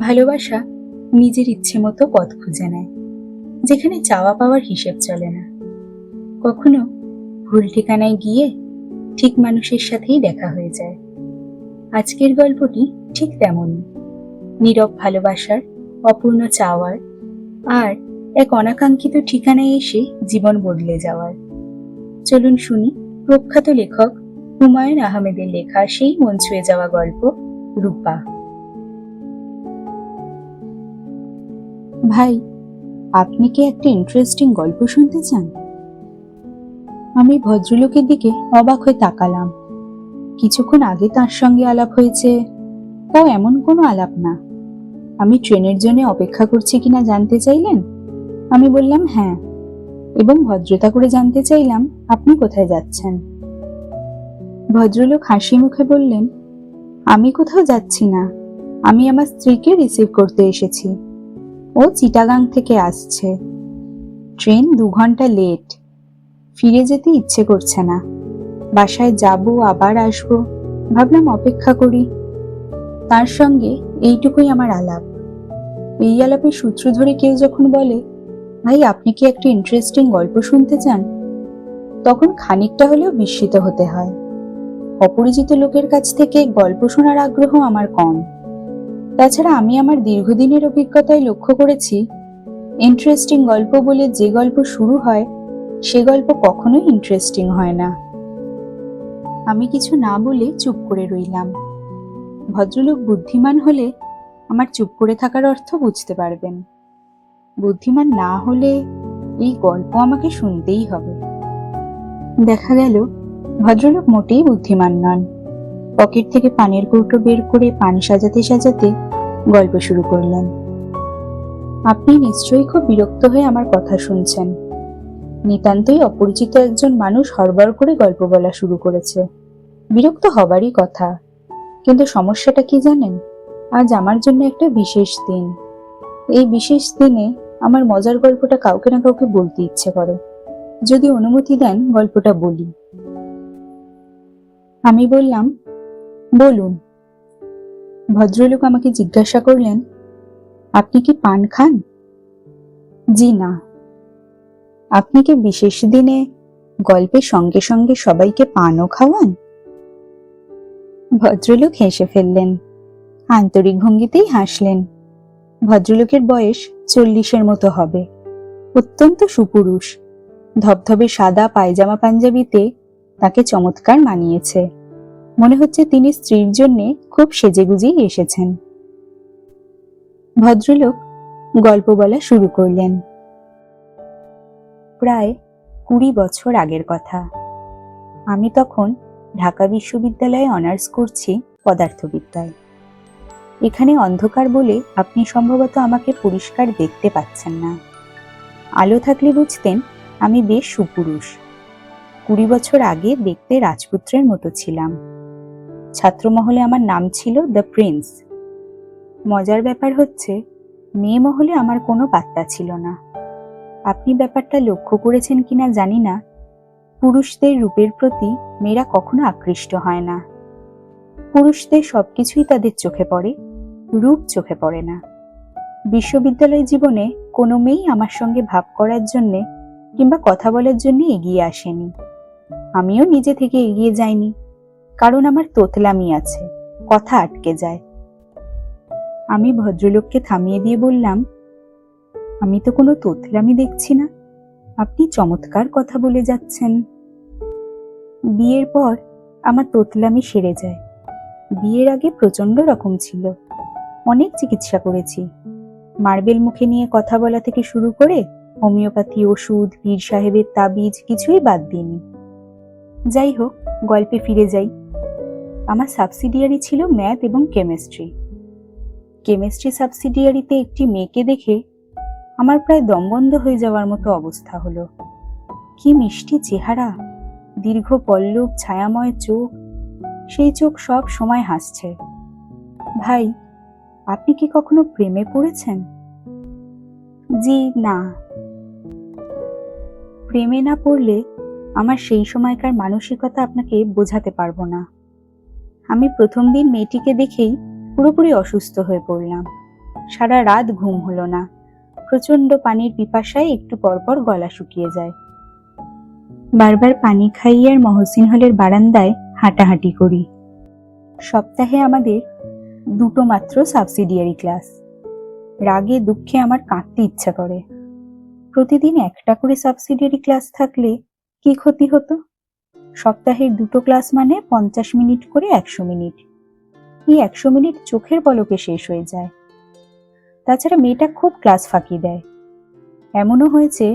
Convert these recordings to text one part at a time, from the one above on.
ভালোবাসা নিজের ইচ্ছে মতো পথ খুঁজে নেয়, যেখানে চাওয়া পাওয়ার হিসেব চলে না। কখনো ভুল ঠিকানায় গিয়ে ঠিক মানুষের সাথেই দেখা হয়ে যায়। আজকের গল্পটি ঠিক তেমনই, নীরব ভালোবাসার, অপূর্ণ চাওয়ার, আর এক অনাকাঙ্ক্ষিত ঠিকানায় এসে জীবন বদলে যাওয়ার। চলুন শুনি প্রখ্যাত লেখক হুমায়ুন আহমেদের লেখা সেই মন ছুঁয়ে যাওয়া গল্প রূপা। ভাই, আপনি কি একটা ইন্টারেস্টিং গল্প শুনতে চান? আমি ভদ্রলোকের দিকে অবাক হয়ে তাকালাম। কিছুক্ষণ আগে তার সঙ্গে আলাপ হয়েছে, তাও এমন কোনো আলাপ না। আমি ট্রেনের জন্য অপেক্ষা করছি কিনা জানতে চাইলেন। আমি বললাম হ্যাঁ, এবং ভদ্রতা করে জানতে চাইলাম আপনি কোথায় যাচ্ছেন। ভদ্রলোক হাসি মুখে বললেন, আমি কোথাও যাচ্ছি না, আমি আমার স্ত্রীকে রিসিভ করতে এসেছি। ও চিটাগাং থেকে আসছে। ট্রেন 2 ঘন্টা লেট। ফিরে যেতে ইচ্ছে করছে না। বাসায় যাব, আবার আসবো, ভাবলাম অপেক্ষা করি। তার সঙ্গে এইটুকুই আমার আলাপ। এই আলাপের সূত্র ধরে কেউ যখন বলে, ভাই আপনি কি একটা ইন্টারেস্টিং গল্প শুনতে চান, তখন খানিকটা হলেও বিস্মিত হতে হয়। অপরিচিত লোকের কাছ থেকে গল্প শোনার আগ্রহ আমার কম। তাছাড়া আমি আমার দীর্ঘদিনের অভিজ্ঞতায় লক্ষ্য করেছি, ইন্টারেস্টিং গল্প বলে যে গল্প শুরু হয় সে গল্প কখনোই ইন্টারেস্টিং হয় না। আমি কিছু না বলে চুপ করে রইলাম। ভদ্রলোক বুদ্ধিমান হলে আমার চুপ করে থাকার অর্থ বুঝতে পারবেন। বুদ্ধিমান না হলে এই গল্প আমাকে শুনতেই হবে। দেখা গেল ভদ্রলোক মোটেই বুদ্ধিমান নন। পকেট থেকে পানের কৌটো বের করে পান সাজাতে সাজাতে গল্প শুরু করলেন। আপনি নিশ্চয়ই খুব বিরক্ত হয়ে আমার কথা শুনছেন। নিতান্তই অপরিচিত একজন মানুষ হড়বড় করে গল্প বলা শুরু করেছে। বিরক্ত হবারই কথা, কিন্তু সমস্যাটা কি জানেন? আজ আমার জন্য একটা বিশেষ দিন। এই বিশেষ দিনে আমার মজার গল্পটা কাউকে না কাউকে বলতে ইচ্ছে করে। যদি অনুমতি দেন গল্পটা বলি। আমি বললাম, বলুন। ভদ্রলোক আমাকে জিজ্ঞাসা করলেন, আপনি কি পান খান? জি না। আপনি কি বিশেষ দিনে গল্পের সঙ্গে সঙ্গে সবাইকে পানও খাওয়ান? ভদ্রলোক হেসে ফেললেন, আন্তরিক ভঙ্গিতেই হাসলেন। ভদ্রলোকের বয়স 40-এর মতো হবে। অত্যন্ত সুপুরুষ। ধবধবে সাদা পায়জামা পাঞ্জাবিতে তাকে চমৎকার মানিয়েছে। মনে হচ্ছে তিনি স্ত্রীর জন্য খুব সেজেগুজেই এসেছেন। ভদ্রলোক গল্প বলা শুরু করলেন। প্রায় 20 বছর আগের কথা। আমি তখন ঢাকা বিশ্ববিদ্যালয়ে অনার্স করছি পদার্থবিদ্যায়। এখানে অন্ধকার বলে আপনি সম্ভবত আমাকে পরিষ্কার দেখতে পাচ্ছেন না। আলো থাকলে বুঝতেন আমি বেশ সুপুরুষ। 20 বছর আগে দেখতে রাজপুত্রের মতো ছিলাম। ছাত্রমহলে আমার নাম ছিল দ্য প্রিন্স। মজার ব্যাপার হচ্ছে, মেয়ে মহলে আমার কোনো পাত্তা ছিল না। আপনি ব্যাপারটা লক্ষ্য করেছেন কিনা জানি না, পুরুষদের রূপের প্রতি মেয়েরা কখনো আকৃষ্ট হয় না। পুরুষদের সবকিছুই তাদের চোখে পড়ে, রূপ চোখে পড়ে না। বিশ্ববিদ্যালয় জীবনে কোনো মেয়েই আমার সঙ্গে ভাব করার জন্যে কিংবা কথা বলার জন্য এগিয়ে আসেনি। আমিও নিজে থেকে এগিয়ে যাইনি, কারণ আমার তোতলামি আছে, কথা আটকে যায়। আমি ভদ্রলোককে থামিয়ে দিয়ে বললাম, আমি তো কোনো তোতলামি দেখছি না, আপনি চমৎকার কথা বলে যাচ্ছেন। বিয়ের পর আমার তোতলামি সেরে যায়। বিয়ের আগে প্রচন্ড রকম ছিল। অনেক চিকিৎসা করেছি। মার্বেল মুখে নিয়ে কথা বলা থেকে শুরু করে হোমিওপ্যাথি ওষুধ, পীর সাহেবের তাবিজ কিছুই বাদ দিইনি। যাই হোক, গল্পে ফিরে যাই। আমার সাবসিডিয়ারি ছিল ম্যাথ এবং কেমিস্ট্রি। কেমিস্ট্রি সাবসিডিয়ারিতে একটি মেয়েকে দেখে আমার প্রায় দম বন্ধ হয়ে যাওয়ার মতো অবস্থা হলো। কি মিষ্টি চেহারা, দীর্ঘ পল্লব ছায়াময় চোখ, সেই চোখ সব সময় হাসছে। ভাই, আপনি কি কখনো প্রেমে পড়েছেন? জি না। প্রেমে না পড়লে আমার সেই সময়কার মানসিকতা আপনাকে বোঝাতে পারবো না। আমি প্রথম দিন মেয়েটিকে দেখেই পুরোপুরি অসুস্থ হয়ে পড়লাম। সারা রাত ঘুম হলো না। প্রচন্ড পানির পিপাসায় একটু পরপর গলা শুকিয়ে যায়। বারবার পানি খাই আর মহসিন হলের বারান্দায় হাঁটাহাঁটি করি। সপ্তাহে আমাদের দুটো মাত্র সাবসিডিয়ারি ক্লাস। রাগে দুঃখে আমার কাঁদতে ইচ্ছা করে। প্রতিদিন একটা করে সাবসিডিয়ারি ক্লাস থাকলে কি ক্ষতি হতো? সপ্তাহের দুটো ক্লাস মানে 50 মিনিট করে 100 মিনিট। এই 100 মিনিট চোখের পলকে শেষ হয়ে যায়। তাছাড়া মেয়েটা খুব ক্লাস ফাঁকি দেয়। এমনও হয়েছে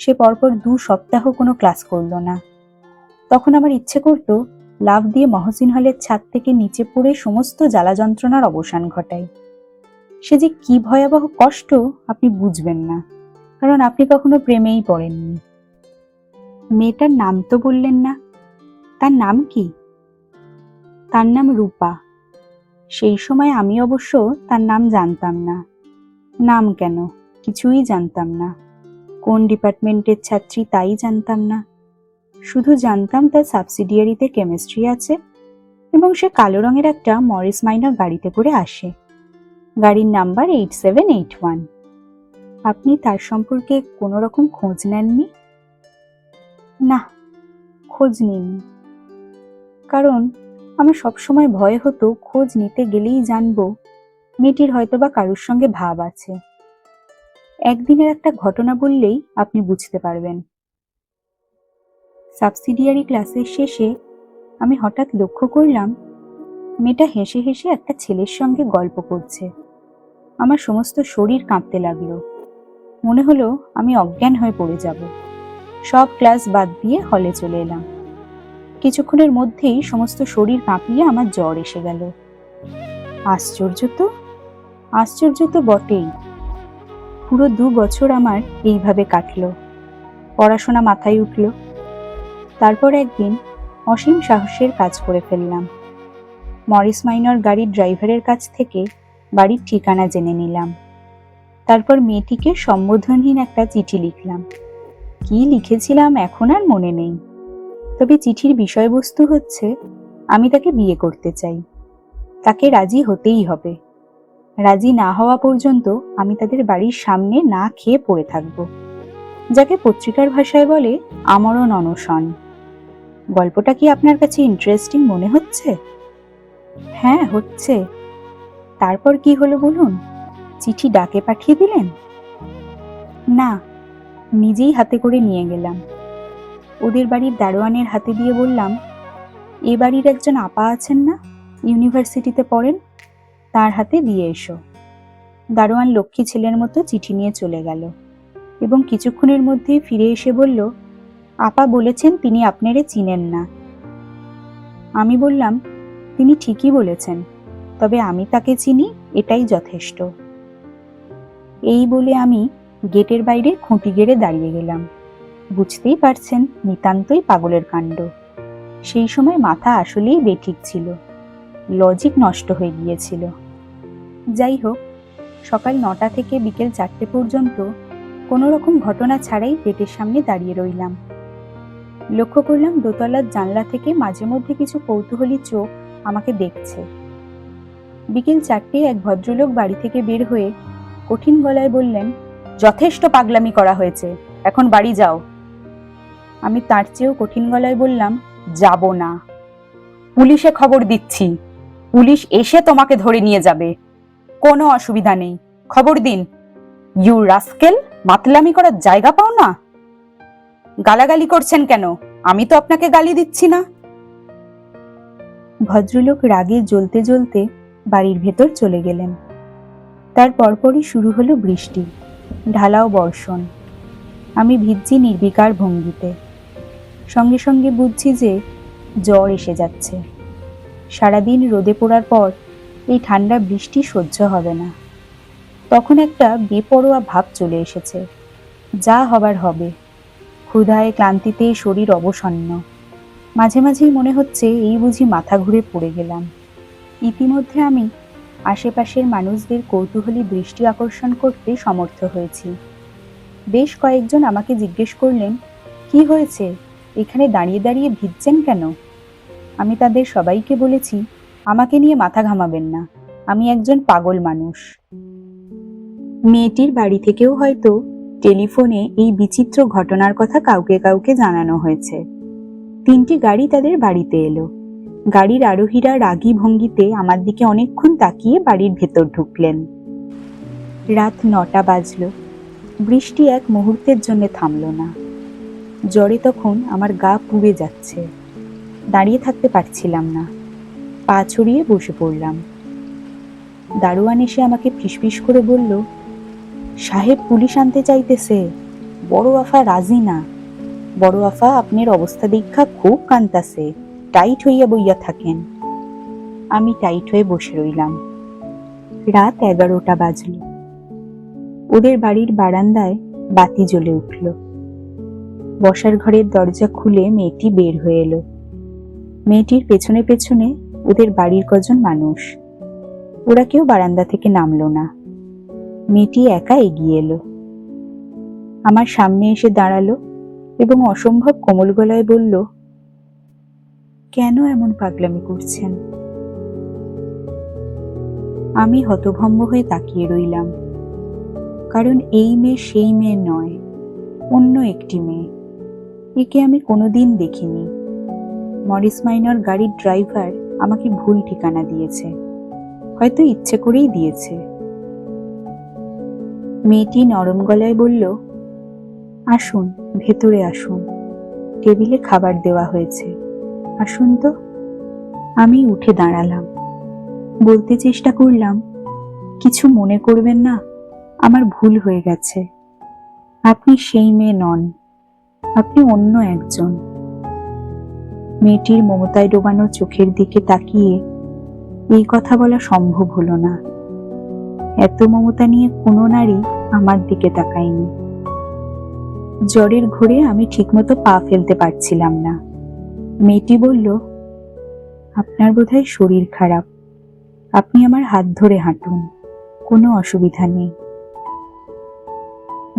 সে পরপর 2 সপ্তাহ কোনো ক্লাস করলো না। তখন আমার ইচ্ছে করতো লাফ দিয়ে মহসিন হলের ছাদ থেকে নিচে পড়ে সমস্ত জ্বালা যন্ত্রণার অবসান ঘটাই। সে যে কি ভয়াবহ কষ্ট আপনি বুঝবেন না, কারণ আপনি কখনো প্রেমেই পড়েননি। মেয়েটার নাম তো বললেন না, তার নাম কি? তার নাম রূপা। সেই সময় আমি অবশ্য তার নাম জানতাম না। নাম কেন, কিছুই জানতাম না। কোন ডিপার্টমেন্টের ছাত্রী তাই জানতাম না। শুধু জানতাম তার সাবসিডিয়ারিতে কেমিস্ট্রি আছে এবং সে কালো রঙের একটা মরিস মাইনর গাড়িতে করে আসে। গাড়ির নাম্বার 8781। আপনি তার সম্পর্কে কোনো রকম খোঁজ নেননি? না, খোঁজ নিইনি। কারণ আমার সবসময় ভয় হতো খোঁজ নিতে গেলেই জানবো মেয়েটির হয়তোবা কারুর সঙ্গে ভাব আছে। একদিনের একটা ঘটনা বললেই আপনি বুঝতে পারবেন। সাবসিডিয়ারি ক্লাসের শেষে আমি হঠাৎ লক্ষ্য করলাম মেয়েটা হেসে হেসে একটা ছেলের সঙ্গে গল্প করছে। আমার সমস্ত শরীর কাঁপতে লাগলো। মনে হলো আমি অজ্ঞান হয়ে পড়ে যাব। সব ক্লাস বাদ দিয়ে হলে চলে এলাম। কিছুক্ষণের মধ্যেই সমস্ত শরীর কাঁপিয়ে আমার জ্বর এসে গেল। আশ্চর্য তো বটেই। পুরো 2 বছর আমার এইভাবে কাটলো। পড়াশোনা মাথায় উঠল। তারপর একদিন অসীম সাহসের কাজ করে ফেললাম। মরিস মাইনর গাড়ির ড্রাইভারের কাছ থেকে বাড়ির ঠিকানা জেনে নিলাম। তারপর মেয়েটিকে সম্বোধনহীন একটা চিঠি লিখলাম। কি লিখেছিলাম এখন আর মনে নেই, তবে চিঠির বিষয়বস্তু হচ্ছে আমি তাকে বিয়ে করতে চাই। তাকে রাজি হতেই হবে। রাজি না হওয়া পর্যন্ত আমি তাদের বাড়ির সামনে না খেয়ে পড়ে থাকব, যাকে পত্রিকার ভাষায় বলে আমরণ অনশন। গল্পটা কি আপনার কাছে ইন্টারেস্টিং মনে হচ্ছে? হ্যাঁ, হচ্ছে। তারপর কি হলো বলুন? চিঠি ডাকে পাঠিয়ে দিলেন? না, নিজেই হাতে করে নিয়ে গেলাম। ওদের বাড়ির দারোয়ানের হাতে দিয়ে বললাম, এ বাড়ির একজন আপা আছেন না, ইউনিভার্সিটিতে পড়েন, তার হাতে দিয়ে এসো। দারোয়ান লক্ষ্মী ছেলের মতো চিঠি নিয়ে চলে গেল এবং কিছুক্ষণের মধ্যেই ফিরে এসে বলল, আপা বলেছেন তিনি আপনারে চিনেন না। আমি বললাম, তিনি ঠিকই বলেছেন, তবে আমি তাকে চিনি, এটাই যথেষ্ট। এই বলে আমি গেটের বাইরে খুঁটি গেড়ে দাঁড়িয়ে গেলাম। বুঝতেই পারছেন নিতান্তই পাগলের কাণ্ড। সেই সময় মাথা আসলেই বেঠিক ছিল, লজিক নষ্ট হয়ে গিয়েছিল। যাই হোক, সকাল 9টা থেকে বিকেল 4টে পর্যন্ত কোনো রকম ঘটনা ছাড়াই গেটের সামনে দাঁড়িয়ে রইলাম। লক্ষ্য করলাম দোতলার জানলা থেকে মাঝে মধ্যে কিছু কৌতূহলী চোখ আমাকে দেখছে। বিকেল 4টায় এক ভদ্রলোক বাড়ি থেকে বের হয়ে কঠিন গলায় বললেন, যথেষ্ট পাগলামি করা হয়েছে, এখন বাড়ি যাও। আমি তার চেয়েও কঠিন গলায় বললাম, যাব না। পুলিশে খবর দিচ্ছি, পুলিশ এসে তোমাকে ধরে নিয়ে যাবে। কোনো অসুবিধা নেই, খবর দিন। ইউ রাস্কেল, মাতলামি করার জায়গা পাও না? গালাগালি করছেন কেন? আমি তো আপনাকে গালি দিচ্ছি না। ভদ্রলোক রাগে জ্বলতে জ্বলতে বাড়ির ভেতর চলে গেলেন। তার পরপরই শুরু হলো বৃষ্টি, ঢালাও বর্ষণ। আমি ভিজছি নির্বিকার ভঙ্গিতে। সঙ্গে সঙ্গে বুঝছি যে জ্বর এসে যাচ্ছে। সারাদিন রোদে পোড়ার পর এই ঠান্ডা বৃষ্টি সহ্য হবে না। তখন একটা বেপরোয়া ভাব চলে এসেছে, যা হবার হবে। ক্ষুধায় ক্লান্তিতে শরীর অবসন্ন। মাঝে মাঝেই মনে হচ্ছে এই বুঝি মাথা ঘুরে পড়ে গেলাম। ইতিমধ্যে আমি আশেপাশের মানুষদের কৌতূহলী দৃষ্টি আকর্ষণ করতে সমর্থ হয়েছি। বেশ কয়েকজন আমাকে জিজ্ঞেস করলেন, কি হয়েছে, এখানে দাঁড়িয়ে দাঁড়িয়ে ভিজছেন কেন? আমি তাদের সবাইকে বলেছি, আমাকে নিয়ে মাথা ঘামাবেন না, আমি একজন পাগল মানুষ। মেয়েটির বাড়ি থেকেও হয়তো টেলিফোনে এই বিচিত্র ঘটনার কথা কাউকে কাউকে জানানো হয়েছে। 3টি গাড়ি তাদের বাড়িতে এলো। গাড়ির আরোহীরা রাগী ভঙ্গিতে আমার দিকে অনেকক্ষণ তাকিয়ে বাড়ির ভেতর ঢুকলেন। রাত 9টা বাজলো। বৃষ্টি এক মুহূর্তের জন্য থামল না। জ্বরে তখন আমার গা পুড়ে যাচ্ছে, দাঁড়িয়ে থাকতে পারছিলাম না, পা ছড়িয়ে বসে পড়লাম। দারোয়ান এসে আমাকে ফিসফিস করে বলল, সাহেব পুলিশ আনতে চাইতেছে, বড় আফা রাজি না। বড় আফা আপনার অবস্থা দীক্ষা খুব কান্তাছে, টাইট হইয়া বইয়া থাকেন। আমি টাইট হয়ে বসে রইলাম। রাত 11টা বাজল। ওদের বাড়ির বারান্দায় বাতি জ্বলে উঠল। বসার ঘরের দরজা খুলে মেয়েটি বের হয়ে এলো। মেয়েটির পেছনে পেছনে ওদের বাড়ির কজন মানুষ। ওরা কেউ বারান্দা থেকে নামলো না। মেয়েটি একা এগিয়ে এলো, আমার সামনে এসে দাঁড়ালো এবং অসম্ভব কোমল গলায় বলল, কেন এমন পাগলামি করছেন? আমি হতভম্ব হয়ে তাকিয়ে রইলাম, কারণ এই মেয়ে সেই মেয়ে নয়, অন্য একটি মেয়ে। একে আমি কোনোদিন দেখিনি। মরিস মাইনর গাড়ির ড্রাইভার আমাকে ভুল ঠিকানা দিয়েছে, হয়তো ইচ্ছে করেই দিয়েছে। মেয়েটি নরম গলায় বলল, আসুন, ভেতরে আসুন, টেবিলে খাবার দেওয়া হয়েছে, আসুন তো। আমি উঠে দাঁড়ালাম, বলতে চেষ্টা করলাম, কিছু মনে করবেন না, আমার ভুল হয়ে গেছে। আপনি সেই মেয়ে নন, আপনি অন্য একজন। মেয়েটির মমতায় ডোবানো চোখের দিকে তাকিয়ে এই কথা বলা সম্ভব হলো না। এত মমতা নিয়ে কোনো নারী আমার দিকে তাকায়নি। জ্বরের ঘোরে আমি ঠিকমতো পা ফেলতে পারছিলাম না। মেয়েটি বলল, আপনার বোধহয় শরীর খারাপ, আপনি আমার হাত ধরে হাঁটুন, কোনো অসুবিধা নেই।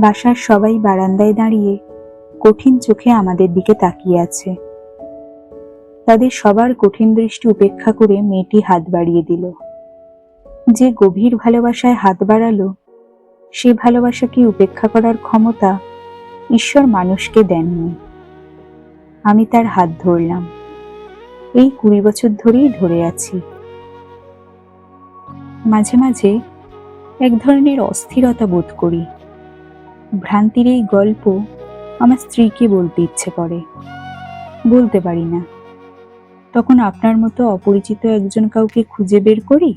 বাসার সবাই বারান্দায় দাঁড়িয়ে কঠিন চোখে আমাদের দিকে তাকিয়ে আছে। তাদের সবার কঠিন দৃষ্টি উপেক্ষা করে মেয়েটি হাত বাড়িয়ে দিল। যে গভীর ভালোবাসায় হাত বাড়ালো, সে ভালোবাসাকে উপেক্ষা করার ক্ষমতা ঈশ্বর মানুষকে দেননি। আমি তার হাত ধরলাম, এই 20 বছর ধরেই ধরে আছি। মাঝে মাঝে এক ধরনের অস্থিরতা বোধ করি। ভ্রান্তির এই গল্প আমার স্ত্রীকে বলতে ইচ্ছে করে, বলতে পারি না। তখন আপনার মতো অপরিচিত একজন কাউকে খুঁজে বের করি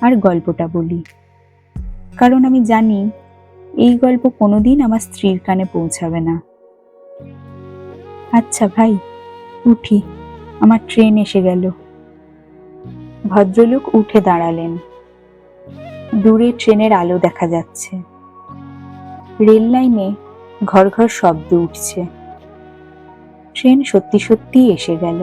আর গল্পটা বলি, কারণ আমি জানি এই গল্প কোনোদিন আমার স্ত্রীর কানে পৌঁছাবে না। আচ্ছা ভাই, উঠি, আমার ট্রেন এসে গেল। ভদ্রলোক উঠে দাঁড়ালেন। দূরে ট্রেনের আলো দেখা যাচ্ছে। রেল লাইনে ঘর ঘর শব্দ উঠছে। ট্রেন সত্যি সত্যি এসে গেল।